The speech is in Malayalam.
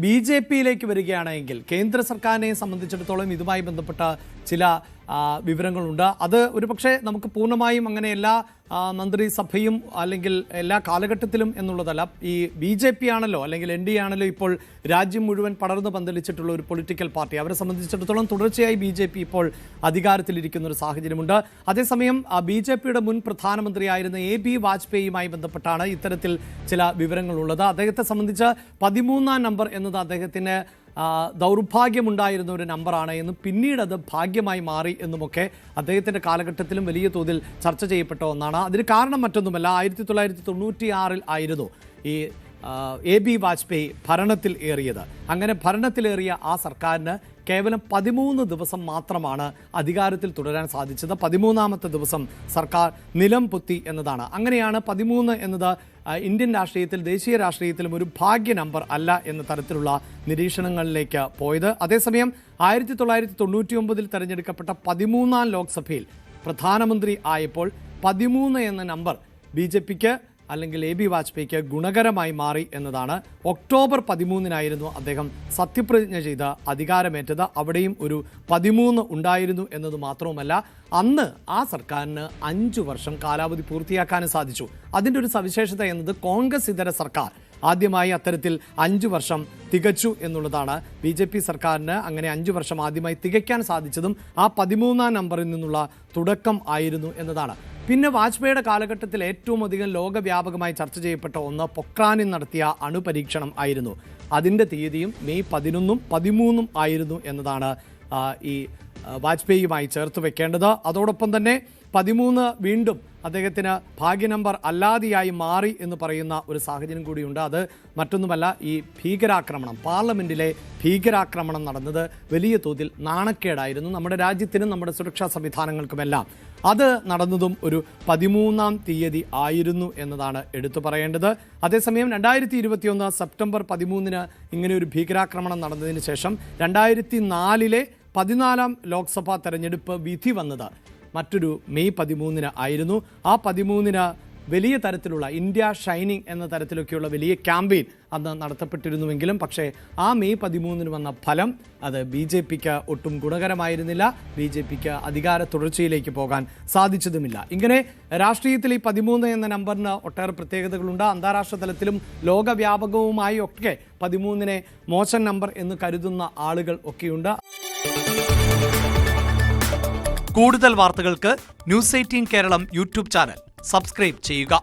ബി.ജെ.പിയിലേക്ക് വരികയാണെങ്കിൽ കേന്ദ്ര സർക്കാരിനെ സംബന്ധിച്ചിടത്തോളം ഇതുമായി ബന്ധപ്പെട്ട ചില വിവരങ്ങളുണ്ട്. അത് ഒരുപക്ഷെ നമുക്ക് പൂർണ്ണമായും അങ്ങനെ എല്ലാ മന്ത്രിസഭയും അല്ലെങ്കിൽ എല്ലാ കാലഘട്ടത്തിലും എന്നുള്ളതല്ല. ഈ ബി.ജെ.പി ആണല്ലോ അല്ലെങ്കിൽ എൻ.ഡി.എ ആണല്ലോ ഇപ്പോൾ രാജ്യം മുഴുവൻ പടർന്നു പന്തലിച്ചിട്ടുള്ള ഒരു പൊളിറ്റിക്കൽ പാർട്ടി. അവരെ സംബന്ധിച്ചിടത്തോളം തുടർച്ചയായി ബി.ജെ.പി ഇപ്പോൾ അധികാരത്തിലിരിക്കുന്ന ഒരു സാഹചര്യമുണ്ട്. അതേസമയം ബി.ജെ.പിയുടെ മുൻ പ്രധാനമന്ത്രിയായിരുന്ന എ.ബി. വാജ്പേയിയുമായി ബന്ധപ്പെട്ടാണ് ഇത്തരത്തിൽ ചില വിവരങ്ങളുള്ളത്. അദ്ദേഹത്തെ സംബന്ധിച്ച് 13-ാം നമ്പർ എന്നത് അദ്ദേഹത്തിന് ദൗർഭാഗ്യമുണ്ടായിരുന്ന ഒരു നമ്പറാണ് എന്നും പിന്നീട് അത് ഭാഗ്യമായി മാറി എന്നുമൊക്കെ അദ്ദേഹത്തിൻ്റെ കാലഘട്ടത്തിലും വലിയ തോതിൽ ചർച്ച ചെയ്യപ്പെട്ട ഒന്നാണ്. അതിന് കാരണം മറ്റൊന്നുമല്ല, 1996 ആയിരുന്നു ഈ എ.ബി. വാജ്പേയി ഭരണത്തിൽ ഏറിയത്. അങ്ങനെ ഭരണത്തിലേറിയ ആ സർക്കാരിന് കേവലം 13 ദിവസം മാത്രമാണ് അധികാരത്തിൽ തുടരാൻ സാധിച്ചത്. 13ാമത്തെ ദിവസം സർക്കാർ നിലം പൊത്തി എന്നതാണ്. അങ്ങനെയാണ് 13 എന്നത് ഇന്ത്യൻ രാഷ്ട്രീയത്തിൽ, ദേശീയ രാഷ്ട്രീയത്തിലും ഒരു ഭാഗ്യ നമ്പർ അല്ല എന്ന തരത്തിലുള്ള നിരീക്ഷണങ്ങളിലേക്ക് പോയത്. അതേസമയം 1999 തെരഞ്ഞെടുക്കപ്പെട്ട 13ാം ലോക്സഭയിൽ പ്രധാനമന്ത്രി ആയപ്പോൾ 13 എന്ന നമ്പർ ബി.ജെ.പിക്ക് അല്ലെങ്കിൽ എ.ബി. വാജ്പേയിക്ക് ഗുണകരമായി മാറി എന്നതാണ്. ഒക്ടോബർ 13-നായിരുന്നു അദ്ദേഹം സത്യപ്രതിജ്ഞ ചെയ്ത് അധികാരമേറ്റത്. അവിടെയും ഒരു 13 ഉണ്ടായിരുന്നു എന്നത് മാത്രവുമല്ല, അന്ന് ആ സർക്കാരിന് 5 വർഷം കാലാവധി പൂർത്തിയാക്കാനും സാധിച്ചു. അതിൻ്റെ ഒരു സവിശേഷത എന്നത് കോൺഗ്രസ് ഇതര സർക്കാർ ആദ്യമായി അത്തരത്തിൽ 5 വർഷം തികച്ചു എന്നുള്ളതാണ്. ബി.ജെ.പി സർക്കാരിന് അങ്ങനെ 5 വർഷം ആദ്യമായി തികയ്ക്കാൻ സാധിച്ചതും ആ 13-ാം നമ്പറിൽ നിന്നുള്ള തുടക്കം ആയിരുന്നു എന്നതാണ്. പിന്നെ വാജ്പേയിയുടെ കാലഘട്ടത്തിൽ ഏറ്റവും അധികം ലോകവ്യാപകമായി ചർച്ച ചെയ്യപ്പെട്ട ഒന്ന് പൊക്രാനിൽ നടത്തിയ അണുപരീക്ഷണം ആയിരുന്നു. അതിൻ്റെ തീയതിയും മെയ് 11-ഉം 13-ഉം ആയിരുന്നു എന്നതാണ് ഈ വാജ്പേയിയുമായി ചേർത്ത് വെക്കേണ്ടത്. അതോടൊപ്പം തന്നെ 13 വീണ്ടും അദ്ദേഹത്തിന് ഭാഗ്യ നമ്പർ അല്ലാതെയായി മാറി എന്ന് പറയുന്ന ഒരു സാഹചര്യം കൂടിയുണ്ട്. അത് മറ്റൊന്നുമല്ല, ഈ ഭീകരാക്രമണം, പാർലമെൻറ്റിലെ ഭീകരാക്രമണം നടന്നത് വലിയ തോതിൽ നാണക്കേടായിരുന്നു നമ്മുടെ രാജ്യത്തിനും നമ്മുടെ സുരക്ഷാ സംവിധാനങ്ങൾക്കുമെല്ലാം. അത് നടന്നതും ഒരു 13-ാം തീയതി ആയിരുന്നു എന്നതാണ് എടുത്തു പറയേണ്ടത്. അതേസമയം 2021 സെപ്റ്റംബർ 13-ന് ഇങ്ങനെ ഒരു ഭീകരാക്രമണം നടന്നതിന് ശേഷം 2004-ലെ 14-ാം ലോക്സഭാ തെരഞ്ഞെടുപ്പ് വിധി വന്നത് മറ്റൊരു മെയ് 13-ന് ആയിരുന്നു. ആ 13-ന് വലിയ തരത്തിലുള്ള ഇന്ത്യ ഷൈനിങ് എന്ന തരത്തിലൊക്കെയുള്ള വലിയ ക്യാമ്പയിൻ അന്ന് നടത്തപ്പെട്ടിരുന്നുവെങ്കിലും പക്ഷേ ആ മെയ് 13-ന് വന്ന ഫലം അത് ബി.ജെ.പിക്ക് ഒട്ടും ഗുണകരമായിരുന്നില്ല. ബി.ജെ.പിക്ക് അധികാര തുടർച്ചയിലേക്ക് പോകാൻ സാധിച്ചതുമില്ല. ഇങ്ങനെ രാഷ്ട്രീയത്തിൽ ഈ 13 എന്ന നമ്പറിന് ഒട്ടേറെ പ്രത്യേകതകളുണ്ട്. അന്താരാഷ്ട്ര തലത്തിലും ലോകവ്യാപകവുമായി ഒക്കെ 13-നെ മോശം നമ്പർ എന്ന് കരുതുന്ന ആളുകൾ ഒക്കെയുണ്ട്. കൂടുതൽ വാർത്തകൾക്ക് news 18 Keralam YouTube channel subscribe ചെയ്യുക.